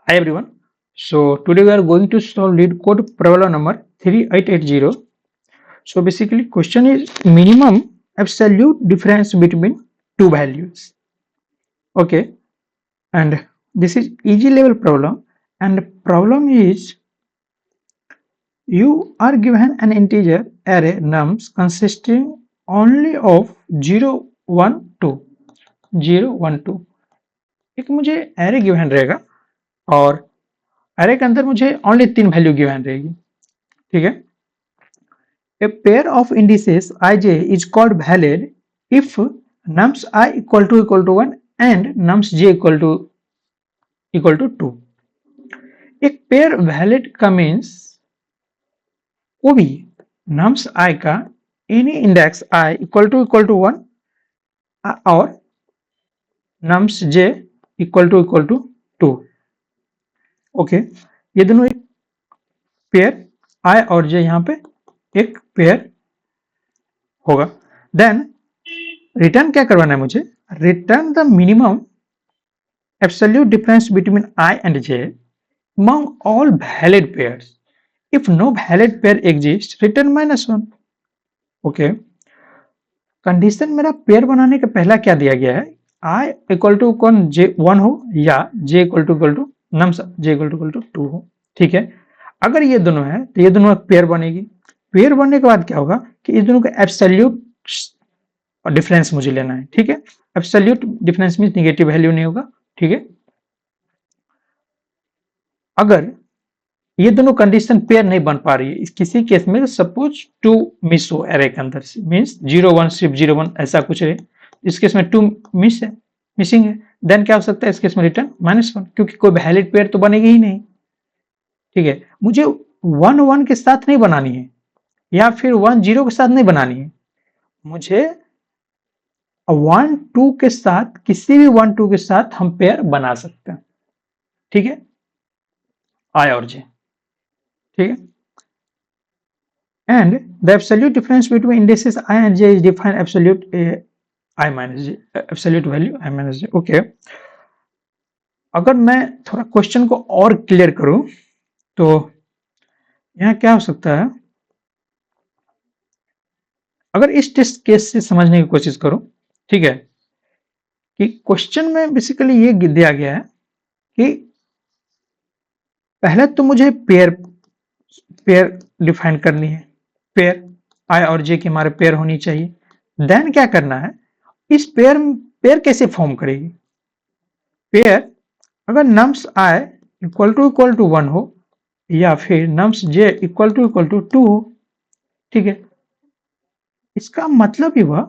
Hi everyone. So today we are going to solve lead code problem number 3880. So basically question is minimum absolute difference between two values. Okay, and this is easy level problem, and the problem is you are given an integer array nums consisting only of 0 1 2 0 1 2. एक मुझे array given रहेगा और array के अंदर मुझे only 3 value given रहेगी. ठीक है. A pair of indices ij is called valid if nums I equal to 1 and nums j equal to 2. एक पेयर वैलिड का मीन्स वो भी nums I का any index I equal to 1 और nums j equal to 2. Okay, ये दोनों एक pair I और j यहाँ पे एक पेयर होगा. देन रिटर्न क्या करवाना है मुझे? Return the minimum absolute difference between I and j among all valid pairs. If no valid pair exists, return -1. Okay, condition मेरा पेयर बनाने का पहला क्या दिया गया है? I इक्वल टू कौन j 1 हो या j equal to nums j equal to 2 हो. ठीक है, अगर ये दोनों है तो ये दोनों पेयर बनेगी. पेयर बनने के बाद क्या होगा कि इस दोनों का एब्सोल्यूट डिफरेंस मुझे लेना है. ठीक है, absolute difference means negative value नहीं होगा. ठीक है, अगर ये दोनों कंडीशन पेयर नहीं बन पा रही है किसी केस में, सपोज 2 मिस हो एरे के अंदर से, मींस 0 1 सिर्फ 0 1 ऐसा कुछ है, इस केस में 2 मिस है, मिसिंग है, देन क्या हो सकता है इस केस में रिटर्न -1, क्योंकि कोई वैलिड पेयर तो बनेगी ही नहीं. ठीक है, मुझे 1 1 के साथ नहीं बनानी है या फिर 1 0 के साथ नहीं बनानी है, मुझे 1 2 के साथ, किसी भी 1 2 के साथ हम पेयर बना सकते हैं. ठीक है, I और j. ठीक है, and the absolute difference between indices I and j is defined absolute I minus j, absolute value I minus j. Okay, अगर मैं थोड़ा क्वेश्चन को और क्लियर करूं तो यहाँ क्या हो सकता है, अगर इस टेस्ट केस से समझने की कोशिश करूं. ठीक है, कि क्वेश्चन में बेसिकली ये दिया गया है कि पहले तो मुझे पेयर डिफाइन करनी है, पेयर I और j की हमारे पेयर होनी चाहिए. देन क्या करना है, इस पेयर कैसे फॉर्म करेगी? पेयर अगर nums I इक्वल टू 1 हो या फिर nums j इक्वल टू 2 हो. ठीक है, इसका मतलब ही हुआ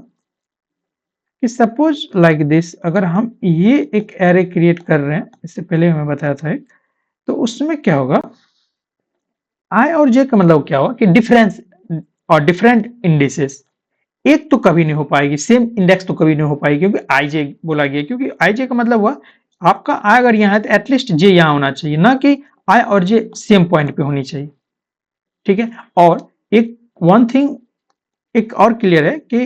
कि सपोज लाइक दिस, अगर हम ये एक एरे क्रिएट कर रहे हैं, इससे पहले मैं बताया था एक, तो उसमें क्या होगा, I और j का मतलब क्या होगा कि डिफरेंस और डिफरेंट इंडिसेस, एक तो कभी नहीं हो पाएगी, सेम इंडेक्स तो कभी नहीं हो पाएगी, क्योंकि आई जे बोला गया, क्योंकि आई जे का मतलब हुआ आपका आई अगर यहाँ है तो एटलीस्ट जे यहाँ होना चाहिए, ना कि आई और जे सेम पॉइंट पे होनी चाहिए. ठीक है, और एक वन थिंग एक और क्लियर है कि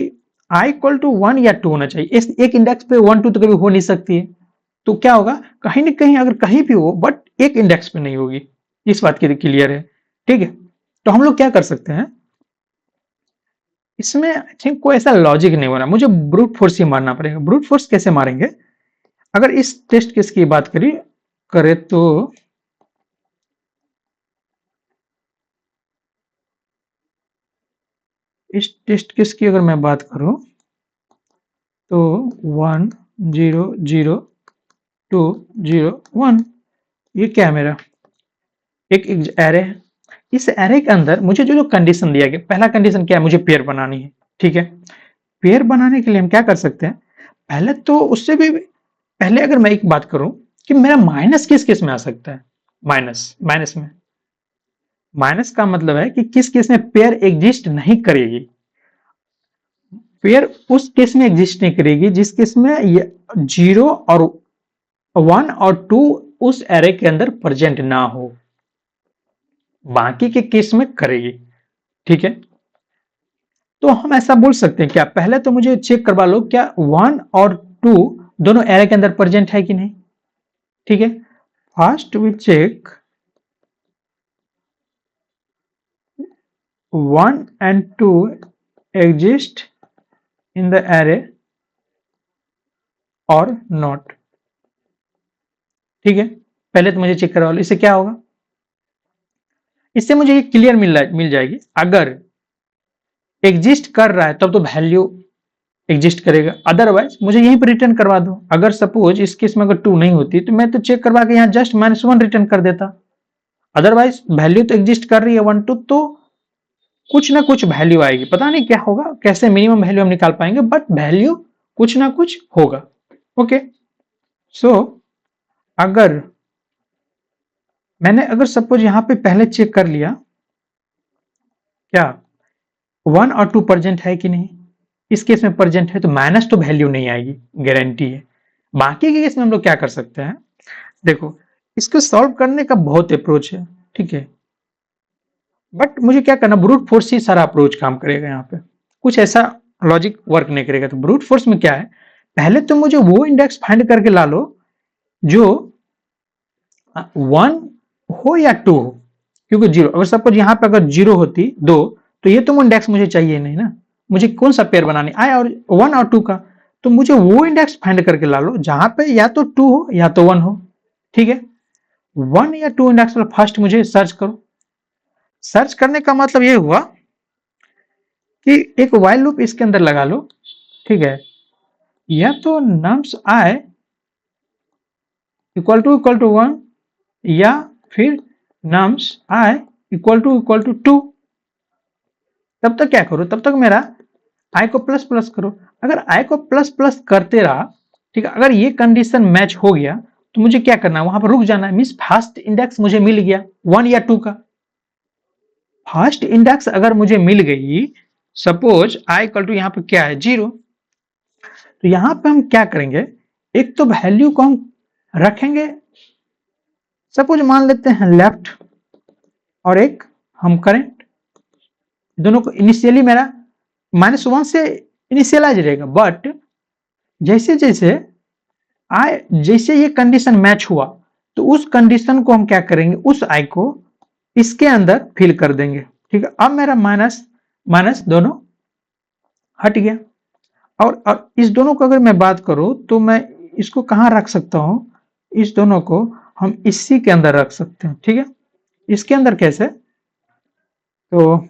आई इक्वल टू 1 या 2 होना चाहिए. इस एक इंडेक्स पे 1 2 तो कभी हो नहीं सकती है, तो क्या होगा, कहीं ना कहीं अगर कहीं भी हो बट एक इंडेक्स पे नहीं होगी. इस बात की क्लियर है. ठीक है, तो हम लोग क्या कर सकते हैं, इसमें आई थिंक कोई ऐसा लॉजिक नहीं होना, मुझे ब्रूट फोर्स ही मारना पड़ेगा. ब्रूट फोर्स कैसे मारेंगे, अगर इस टेस्ट केस की बात करें तो इस टेस्ट केस की अगर मैं बात करूं तो 1 0 0 2 0 1, ये क्या है, मेरा एक एरे है. इस एरे के अंदर मुझे जो कंडीशन दिया गया, पहला कंडीशन क्या है, मुझे पेयर बनानी है. ठीक है, पेयर बनाने के लिए हम क्या कर सकते हैं, पहले तो उससे भी पहले अगर मैं एक बात करूं कि मेरा माइनस किस केस में आ सकता है, माइनस में, माइनस का मतलब है कि किस केस में पेयर एग्जिस्ट नहीं करेगी. पेयर उस केस में एग्जिस्ट नहीं करेगी जिस केस में 0 और 1 और 2 उस एरे के अंदर प्रेजेंट ना हो, बाकी के केस में करेगी. ठीक है, तो हम ऐसा बोल सकते हैं क्या, पहले तो मुझे चेक करवा लो क्या 1 और 2 दोनों एरे के अंदर प्रेजेंट है कि नहीं. ठीक है, First we check 1 and 2 exist in the array or not। ठीक है, पहले तो मुझे चेक करवा लो, इससे क्या होगा, इससे मुझे ये क्लियर मिल जाएगी। अगर एग्जिस्ट कर रहा है तब तो वैल्यू एग्जिस्ट करेगा, अदरवाइज मुझे यहीं पर रिटर्न करवा दो। अगर सपोज इस केस में अगर 2 नहीं होती तो मैं तो चेक करवा के यहाँ जस्ट -1 रिटर्न कर देता। अदरवाइज वैल्यू तो एग्जिस्ट कर रही है 1 2, तो कुछ ना कुछ वैल्यू आएगी, पता नहीं क्या होगा, कैसे मिनिमम वैल्यू हम निकाल पाएंगे, बट वैल्यू कुछ ना कुछ होगा। ओके, सो अगर मैंने अगर सपोज यहां पे पहले चेक कर लिया क्या 1 और 2 प्रेजेंट है कि नहीं, इस केस में प्रेजेंट है तो माइनस तो वैल्यू नहीं आएगी, गारंटी है। बाकी के केस में हम लोग क्या कर सकते हैं, देखो इसको सॉल्व करने का बहुत अप्रोच है, ठीक है, बट मुझे क्या करना, ब्रूट फोर्स ही सारा अप्रोच काम करेगा, यहाँ पे कुछ ऐसा लॉजिक वर्क नहीं करेगा। तो ब्रूट फोर्स में क्या है, पहले तो मुझे वो इंडेक्स फाइंड करके ला लो जो 1 हो या 2 हो, क्योंकि 0 अगर सपोज यहाँ पे अगर 0 होती 2 तो ये तो इंडेक्स मुझे चाहिए नहीं ना, मुझे कौन सा पेयर बनाने आए और 1 और 2 का, तो मुझे वो इंडेक्स फाइंड करके ला लो जहां पे या तो 2 हो या तो 1 हो। ठीक है, 1 या 2 इंडेक्स पर फर्स्ट मुझे सर्च करो। सर्च करने का मतलब ये हुआ कि एक वाइल लूप इसके अंदर लगा लो, ठीक है, या तो नम्स आई इक्वल टू 1 या फिर नम्स आई इक्वल टू 2। तब तक क्या करो, तब तक मेरा आई को प्लस प्लस करो। अगर आई को प्लस प्लस करते रहा, ठीक है, अगर ये कंडीशन मैच हो गया तो मुझे क्या करना है, वहां पर रुक जाना है, मीन्स फर्स्ट इंडेक्स मुझे मिल गया 1 या 2 का। फर्स्ट इंडेक्स अगर मुझे मिल गई, सपोज आई इक्वल टू यहाँ पे क्या है 0, तो यहां पे हम क्या करेंगे, एक तो वैल्यू को हम रखेंगे, सपोज मान लेते हैं लेफ्ट, और एक हम करंट, दोनों को इनिशियली मेरा -1 से इनिशियलाइज रहेगा, बट जैसे जैसे जैसे ये कंडीशन मैच हुआ तो उस कंडीशन को हम क्या करेंगे, उस आई को इसके अंदर फिल कर देंगे। ठीक है, अब मेरा माइनस माइनस दोनों हट गया। और इस दोनों को अगर मैं बात करूं तो मैं इसको कहां रख सकता हूं, इस दोनों को हम इसी के अंदर रख सकते हैं। ठीक है, इसके अंदर कैसे, तो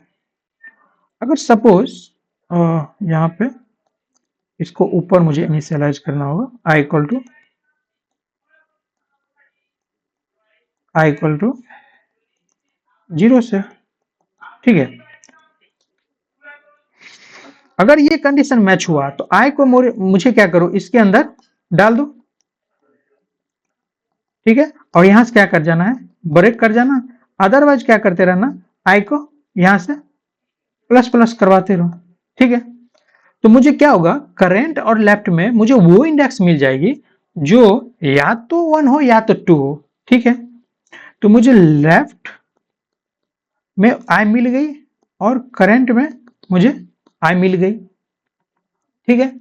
अगर सपोज यहाँ पे इसको ऊपर मुझे इनिशियलाइज करना होगा, आई इक्वल टू 0 से। ठीक है, अगर ये कंडीशन मैच हुआ तो आई को मुझे क्या करो, इसके अंदर डाल दो। ठीक है, और यहां से क्या कर जाना है, ब्रेक कर जाना, अदरवाइज क्या करते रहना, आई को यहां से प्लस प्लस करवाते रहो। ठीक है, तो मुझे क्या होगा, करंट और लेफ्ट में मुझे वो इंडेक्स मिल जाएगी जो या तो 1 हो या तो 2 हो। ठीक है, तो मुझे लेफ्ट में आई मिल गई और करंट में मुझे आई मिल गई। ठीक है,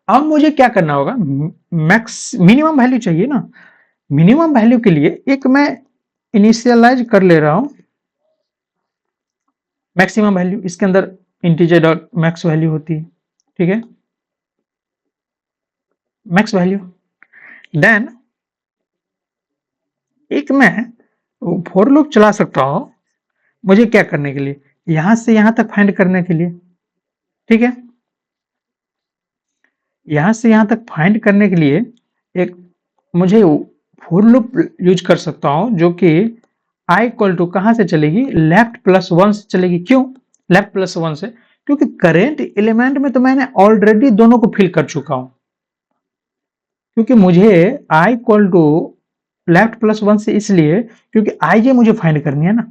अब मुझे क्या करना होगा, मैक्स मिनिमम वैल्यू चाहिए ना, मिनिमम वैल्यू के लिए एक मैं इनिशियलाइज कर ले रहा हूं मैक्सिमम वैल्यू, इसके अंदर इंटीजर डॉट मैक्स वैल्यू होती है। ठीक है, मैक्स वैल्यू, देन एक मैं फॉर लूप चला सकता हूं, मुझे क्या करने के लिए, यहां से यहां तक फाइंड करने के लिए। ठीक है, यहां से यहां तक फाइंड करने के लिए एक मुझे फॉर लूप यूज कर सकता हूं, जो कि आई इक्वल टू कहां से चलेगी, लेफ्ट प्लस 1 से चलेगी। क्यों लेफ्ट प्लस 1 से, क्योंकि करेंट एलिमेंट में तो मैंने ऑलरेडी दोनों को फिल कर चुका हूं, क्योंकि मुझे I equal to left plus 1 से इसलिए क्योंकि आई जे मुझे फाइंड करनी है ना,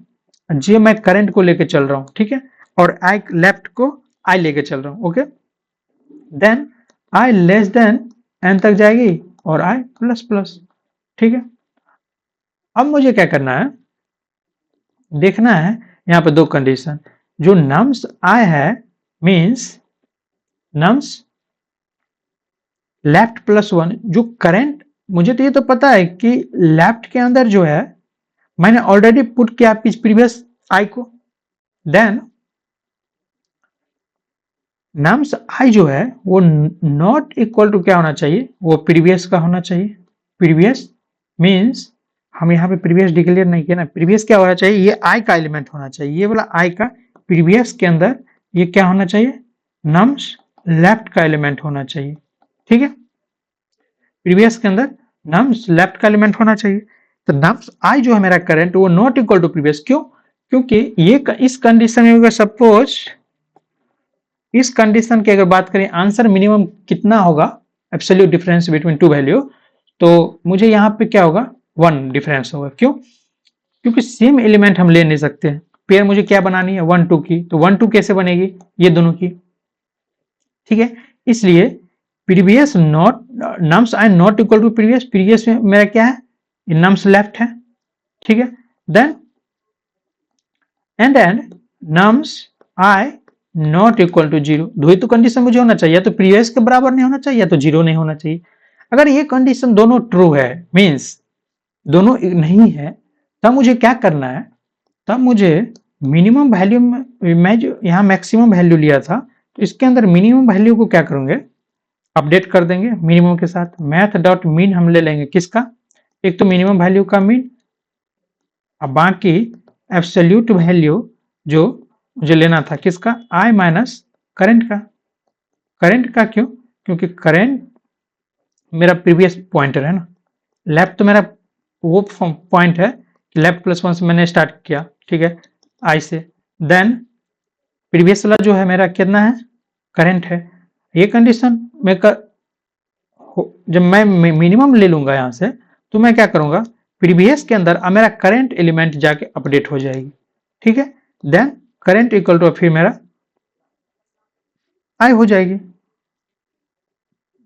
जे मैं करंट को लेके चल रहा हूं। ठीक है, और आई लेफ्ट को आई लेके चल रहा हूं। Okay, then I less than N तक जाएगी और आई प्लस प्लस। ठीक है, अब मुझे क्या करना है, देखना है यहां पे दो कंडीशन, जो नम्स आई है मींस नम्स लेफ्ट प्लस 1, जो करंट मुझे तो ये तो पता है कि लेफ्ट के अंदर जो है मैंने ऑलरेडी पुट किया प्रीवियस आई को, देन नम्स आई जो है वो नॉट इक्वल टू क्या होना चाहिए, वो प्रीवियस का होना चाहिए। प्रीवियस मींस हम यहाँ पे प्रीवियस डिक्लेयर नहीं किया ना, प्रीवियस क्या होना चाहिए, ये आई का एलिमेंट होना चाहिए, ये वाला आई का प्रीवियस के अंदर ये क्या होना चाहिए, नम्स लेफ्ट का एलिमेंट होना चाहिए। ठीक है, प्रीवियस के अंदर नम्स लेफ्ट का एलिमेंट होना चाहिए। तो नम्स आई जो है मेरा करंट वो नॉट इक्वल टू प्रीवियस, क्यों, क्योंकि ये इस कंडीशन में अगर सपोज इस कंडीशन की अगर बात करें आंसर मिनिमम कितना होगा, absolute difference between two value, तो मुझे यहाँ पे क्या होगा, 1 डिफरेंस होगा। क्यों, क्योंकि सेम एलिमेंट हम ले नहीं सकते, पेयर मुझे क्या बनानी है 1 2 की, तो 1 2 कैसे बनेगी, ये दोनों की। ठीक है, इसलिए previous not nums I not equal to previous, previous में मेरा क्या है, नम्स लेफ्ट है। ठीक है, then and nums I not equal to 0, दो ही तो कंडीशन मुझे होना चाहिए, या तो प्रीवियस के बराबर नहीं होना चाहिए या तो 0 नहीं होना चाहिए। अगर ये कंडीशन दोनों ट्रू है, मींस दोनों नहीं है, तब मुझे क्या करना है, तब मुझे मिनिमम वैल्यू मैं जो यहाँ मैक्सिमम वैल्यू लिया था, तो इसके अंदर मिनिमम वैल्यू को क्या करेंगे, अपडेट कर देंगे मिनिमम के साथ। मैथ डॉट मीन हम ले लेंगे किसका, एक तो मिनिमम वैल्यू का मीन, अब बाकी एब्सोल्यूट वैल्यू जो मुझे लेना था किसका, आई माइनस करंट का। करंट का क्यों, क्योंकि करंट मेरा प्रीवियस पॉइंटर है ना, लेफ्ट तो मेरा वो पॉइंट है कि लेफ्ट +1 से मैंने स्टार्ट किया। ठीक है, आई से, देन प्रीवियस वाला जो है मेरा कितना है, करंट है। ये कंडीशन में जब मैं मिनिमम ले लूंगा यहां से, तो मैं क्या करूंगा, प्रीवियस के अंदर अब मेरा करंट एलिमेंट जाके अपडेट हो जाएगी। ठीक है, देन करंट इक्वल टू फिर मेरा आई हो जाएगी।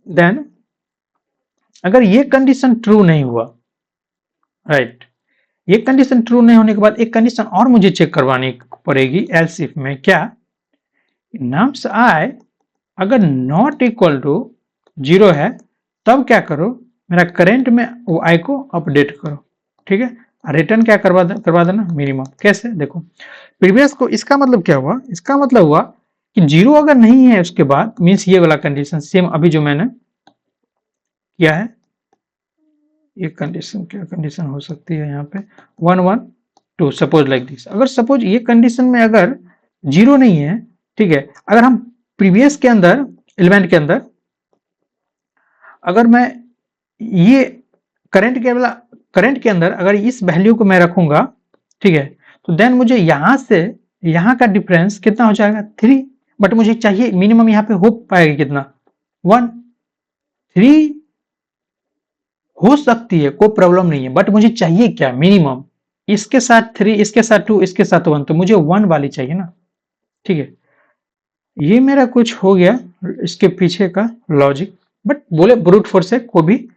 देन अगर ये कंडीशन ट्रू नहीं हुआ, राइट, ये कंडीशन ट्रू नहीं होने के बाद एक कंडीशन और मुझे चेक करवानी पड़ेगी एल्स इफ में, क्या, नम्स आई अगर नॉट इक्वल टू 0 है, तब क्या करो, मेरा करंट में वो आई को अपडेट करो। ठीक है, रिटर्न क्या करवा देना मिनिमम। कैसे, देखो प्रीवियस को, इसका मतलब क्या हुआ, इसका मतलब हुआ कि 0 अगर नहीं है उसके बाद, मीन्स ये वाला कंडीशन सेम अभी जो मैंने किया है, ये कंडीशन क्या कंडीशन हो सकती है यहाँ पे 1 1 2, सपोज लाइक दिस। अगर सपोज ये कंडीशन में अगर 0 नहीं है, ठीक है, अगर हम प्रीवियस के अंदर एलिमेंट के अंदर अगर मैं ये करंट के अंदर अगर इस वैल्यू को मैं रखूंगा, ठीक है, तो देन मुझे यहां से यहां का डिफरेंस कितना हो जाएगा 3, बट मुझे चाहिए मिनिमम यहाँ पे हो पाएगा कितना 1, 3 हो सकती है कोई प्रॉब्लम नहीं है, बट मुझे चाहिए क्या मिनिमम, इसके साथ 3, इसके साथ 2, इसके साथ 1, तो मुझे 1 वाली चाहिए ना। ठीक है, ये मेरा कुछ हो गया इसके पीछे का लॉजिक, बट बोले ब्रूट फोर्स से कोई भी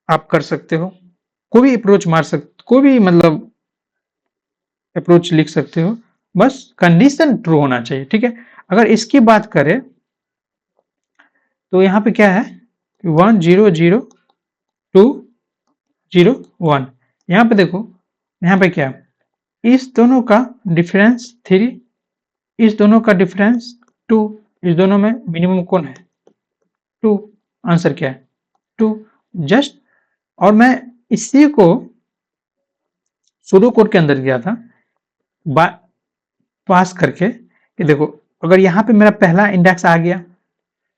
आप कर सकते हो, कोई भी अप्रोच मार सकते, कोई भी मतलब अप्रोच लिख सकते हो, बस कंडीशन ट्रू होना चाहिए। ठीक है, अगर इसकी बात करें तो यहाँ पे क्या है 1 0 0 2 0 1, यहाँ पे देखो, यहाँ पे क्या है, इस दोनों का डिफरेंस 3, इस दोनों का डिफरेंस 2, इस दोनों में मिनिमम कौन है 2, आंसर क्या है 2 जस्ट। और मैं इसी को सूडो कोड के अंदर दिया था पास करके कि देखो अगर यहाँ पे मेरा पहला इंडेक्स आ गया,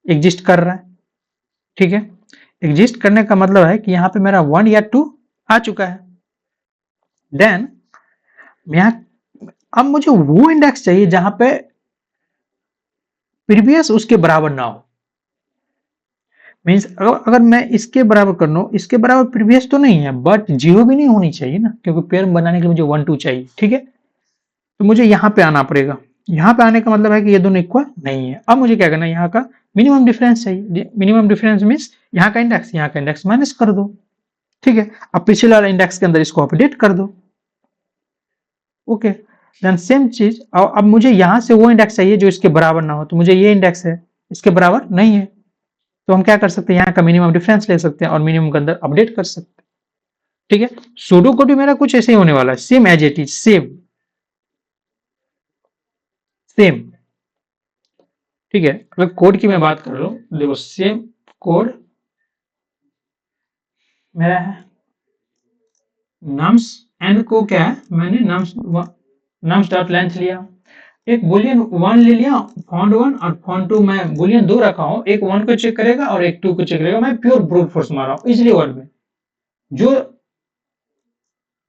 एग्जिस्ट कर रहा है, ठीक है, एग्जिस्ट करने का मतलब है कि यहाँ पे मेरा 1 या 2 आ चुका है, देन यहाँ अब मुझे वो इंडेक्स चाहिए जहां पे प्रीवियस उसके बराबर ना हो, मीन्स अगर मैं इसके बराबर कर लूं, इसके बराबर प्रीवियस तो नहीं है बट 0 भी नहीं होनी चाहिए ना, क्योंकि पेयर बनाने के लिए मुझे 1 2 चाहिए। ठीक है, तो मुझे यहाँ पे आना पड़ेगा, यहाँ पे आने का मतलब है कि ये दोनों इक्वल नहीं है। अब मुझे क्या करना है, यहाँ का मिनिमम डिफरेंस चाहिए, मिनिमम डिफरेंस मीन्स यहाँ का इंडेक्स माइनस कर दो। ठीक है, अब पिछले वाले इंडेक्स के अंदर इसको अपडेट कर दो। ओके, देन सेम चीज, अब मुझे यहां से वो इंडेक्स चाहिए जो इसके बराबर ना हो, तो मुझे ये इंडेक्स है इसके बराबर नहीं है, तो हम क्या कर सकते हैं, यहाँ का मिनिमम डिफरेंस ले सकते हैं और मिनिमम के अंदर अपडेट कर सकते हैं। ठीक है, सूडो कोड भी मेरा कुछ ऐसे ही होने वाला है, same as it is, same same. ठीक है, अगर कोड की मैं बात कर रहा हूं, देखो सेम कोड मेरा है, नम्स एन को क्या है, मैंने नम्स डॉट लेंथ लिया, एक बुलियन 1 ले लिया, फॉन्ट 1 और फॉन्ट 2, मैं बुलियन 2 रखा हूं, एक 1 को चेक करेगा और एक 2 को चेक करेगा, मैं प्योर ब्रूट फोर्स मार रहा हूं इजली वर्ड में, जो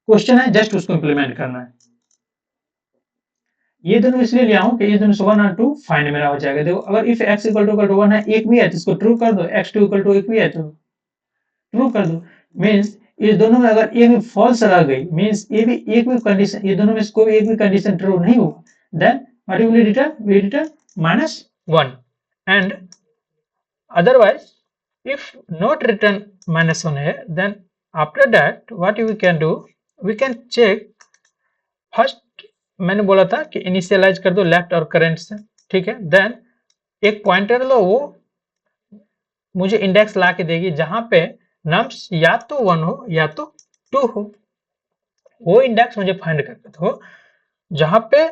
क्वेश्चन है जस्ट उसको इंप्लीमेंट करना है। ये दोनों इसलिए लिया हूं कि ये दोनों 1 और 2 फाइंड मेरा हो जाएगा। देखो अगर इफ x इक्वल टू 1 है, एक भी है तो इसको ट्रू कर दो, x2 इक्वल टू एक भी है तो ट्रू कर दो। मींस ये दोनों में अगर एक भी फॉल्स रह गई, मींस ये भी एक भी कंडीशन, ये दोनों में से कोई एक भी कंडीशन ट्रू नहीं हुआ, then what will return, we return -1, and otherwise if not written -1 here, then after that what we can do, we can check first, मैंने बोला था कि इनिशियलाइज कर दो लेफ्ट और करंट से, ठीक है, देन एक पॉइंटर लो, वो मुझे इंडेक्स ला के देगी जहां पे नम्स या तो 1 हो या तो 2 हो, वो इंडेक्स मुझे फाइंड करके दो जहां पे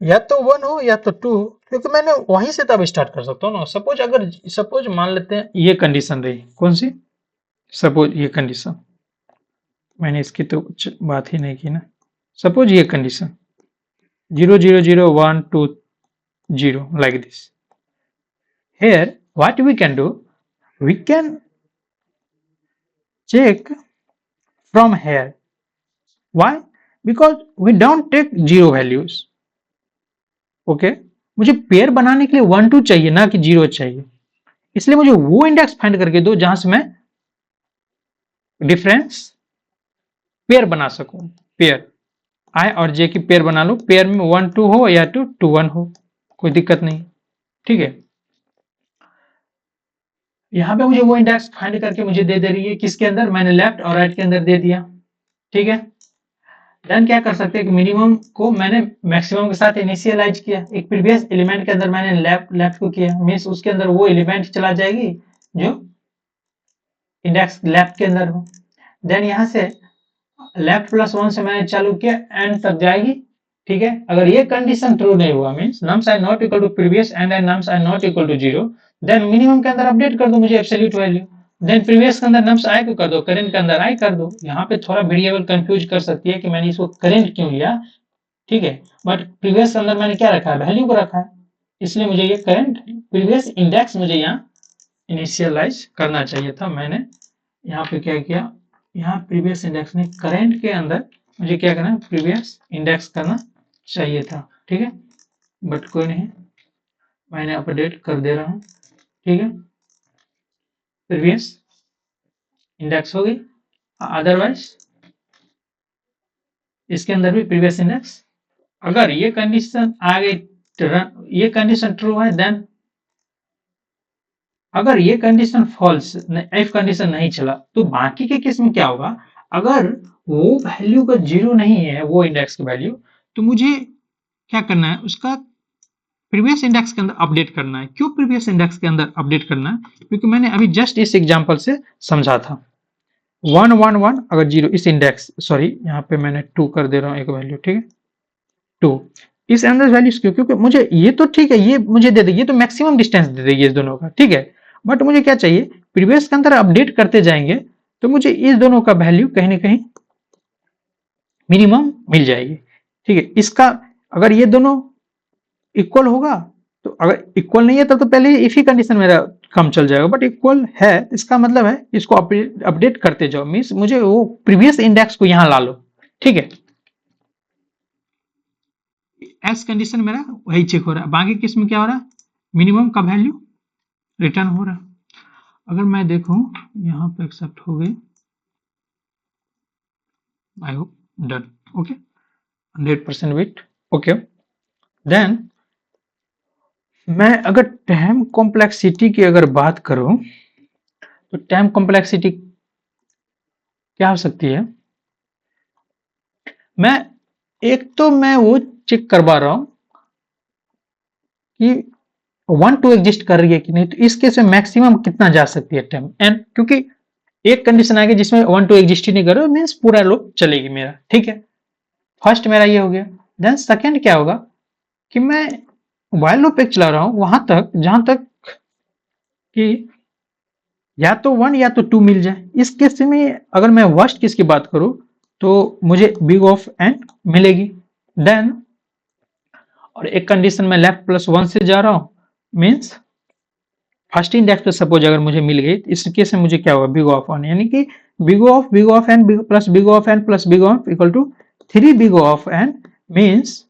या तो 1 हो या तो 2 हो, क्योंकि मैंने वहीं से तब स्टार्ट कर सकता हूँ ना। सपोज अगर सपोज मान लेते हैं ये कंडीशन रही, कौन सी, सपोज ये कंडीशन, मैंने इसकी तो कुछ बात ही नहीं की ना, सपोज ये condition 0 0 0 1 2 0 like this, here what we can do, we can check from here, why, because we don't take zero values, okay मुझे पेयर बनाने के लिए 1 2 चाहिए ना कि 0 चाहिए, इसलिए मुझे वो इंडेक्स फाइंड करके दो जहां से मैं डिफरेंस पेयर बना सकूं, पेयर आई और जे की पेयर बना लो, पेयर में 1 2 हो या 2 2 1 हो, कोई दिक्कत नहीं। ठीक है, यहां पे मुझे वो इंडेक्स फाइंड करके मुझे दे रही है, किसके अंदर, मैंने लेफ्ट और राइट के अंदर दे दिया। ठीक है, देन क्या कर सकते हैं कि मिनिमम को मैंने मैक्सिमम के साथ इनिशियलाइज किया, एक प्रीवियस एलिमेंट के अंदर मैंने लेफ्ट को किया, मींस उसके अंदर वो एलिमेंट चला जाएगी जो इंडेक्स लेफ्ट के अंदर हो। देन यहां से लेफ्ट प्लस 1 से मैंने चालू किया, एंड तक जाएगी। ठीक है, अगर ये कंडीशन ट्रू नहीं हुआ, means nums are not equal to previous and nums are not equal to 0, then minimum के अंदर अपडेट कर दो मुझे एब्सोल्यूट वैल्यू, देन प्रीवियस के अंदर नम्स आई को कर दो, करेंट के अंदर आई कर दो। यहाँ पे थोड़ा वेरिएबल कंफ्यूज कर सकती है कि मैंने इसको करेंट क्यों लिया, ठीक है, बट प्रीवियस के अंदर मैंने क्या रखा है, वैल्यू को रखा है, इसलिए मुझे ये करंट प्रीवियस इंडेक्स मुझे यहाँ इनिशियलाइज करना चाहिए था। मैंने यहाँ पे क्या किया, यहाँ प्रीवियस इंडेक्स नहीं, करंट के अंदर मुझे क्या करना है, प्रीवियस इंडेक्स करना चाहिए था। ठीक है, बट कोई नहीं, मैंने अपडेट कर दे रहा हूँ। ठीक है, प्रीवियस इंडेक्स हो गई, अदरवाइज इसके अंदर भी प्रीवियस इंडेक्स, अगर ये कंडीशन आ गई, ये कंडीशन ट्रू है, देन अगर ये कंडीशन फॉल्स, इफ कंडीशन नहीं चला, तो बाकी के केस में क्या होगा, अगर वो वैल्यू का 0 नहीं है, वो इंडेक्स की वैल्यू, तो मुझे क्या करना है, उसका प्रीवियस इंडेक्स के अंदर अपडेट करना है। क्यों प्रीवियस इंडेक्स के अंदर अपडेट करना है, क्योंकि मैंने अभी जस्ट इस एग्जांपल से समझा था, 1 1 1 अगर 0 इस इंडेक्स, सॉरी यहाँ पे मैंने 2 कर दे रहा हूँ एक वैल्यू, ठीक है, 2 इस अंदर वैल्यूज क्यों, क्योंकि मुझे ये तो ठीक है, ये मुझे दे देगी, ये तो मैक्सिमम डिस्टेंस दे देगी इस दोनों का, ठीक है, बट मुझे क्या चाहिए, प्रीवियस के अंदर अपडेट करते जाएंगे तो मुझे इस दोनों का वैल्यू कहीं ना कहीं मिनिमम मिल जाएगी। ठीक है, इसका अगर ये दोनों इक्वल होगा, तो अगर इक्वल नहीं है तब तो पहले इफ ही कंडीशन मेरा कम चल जाएगा, बट इक्वल है इसका मतलब है इसको अपडेट करते जाओ, मीन्स मुझे वो प्रीवियस इंडेक्स को यहां ला लो। ठीक है, एक्स कंडीशन मेरा वही चेक हो रहा है, बाकी किस में क्या हो रहा है, मिनिमम का वैल्यू रिटर्न हो रहा है। अगर मैं देखूं यहाँ पे एक्सेप्ट हो गई, I hope done, okay 100% wait, okay. Then मैं अगर टाइम कॉम्प्लेक्सिटी की अगर बात करूं, तो टाइम कॉम्प्लेक्सिटी क्या हो सकती है, मैं एक तो मैं वो चेक करवा रहा हूं कि 1 2 एग्जिस्ट कर रही है कि नहीं, तो इस केस में मैक्सिमम कितना जा सकती है टाइम n, क्योंकि एक कंडीशन आ गई जिसमें 1 2 एग्जिस्ट ही नहीं कर रहा, मीन्स पूरा लूप चलेगी मेरा, ठीक है। फर्स्ट मेरा ये हो गया। देन सेकेंड क्या होगा कि मैं while लूप एक चला रहा हूं वहां तक जहां तक कि या तो 1 या तो 2 मिल जाए। इस केस में अगर मैं वर्स्ट केस की बात करूं तो मुझे बिग ऑफ n मिलेगी। देन और एक कंडीशन में लेफ्ट प्लस 1 से जा रहा हूं, मीन्स फर्स्ट इंडेक्स पे सपोज अगर मुझे मिल गई, इस केस में मुझे क्या होगा, बिग ऑफ 1, यानी कि big of N plus big of N plus big of equal to 3 big of N, means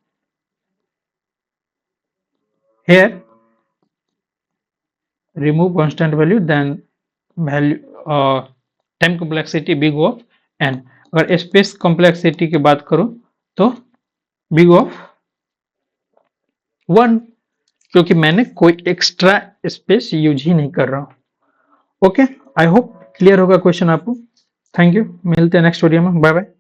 here remove constant value then value time complexity big of N. अगर स्पेस कॉम्प्लेक्सिटी की बात करूं तो big of 1, क्योंकि मैंने कोई extra space use ही नहीं कर रहा हूं। ओके, आई होप क्लियर होगा क्वेश्चन आपको। थैंक यू, मिलते हैं नेक्स्ट वीडियो में, बाय बाय।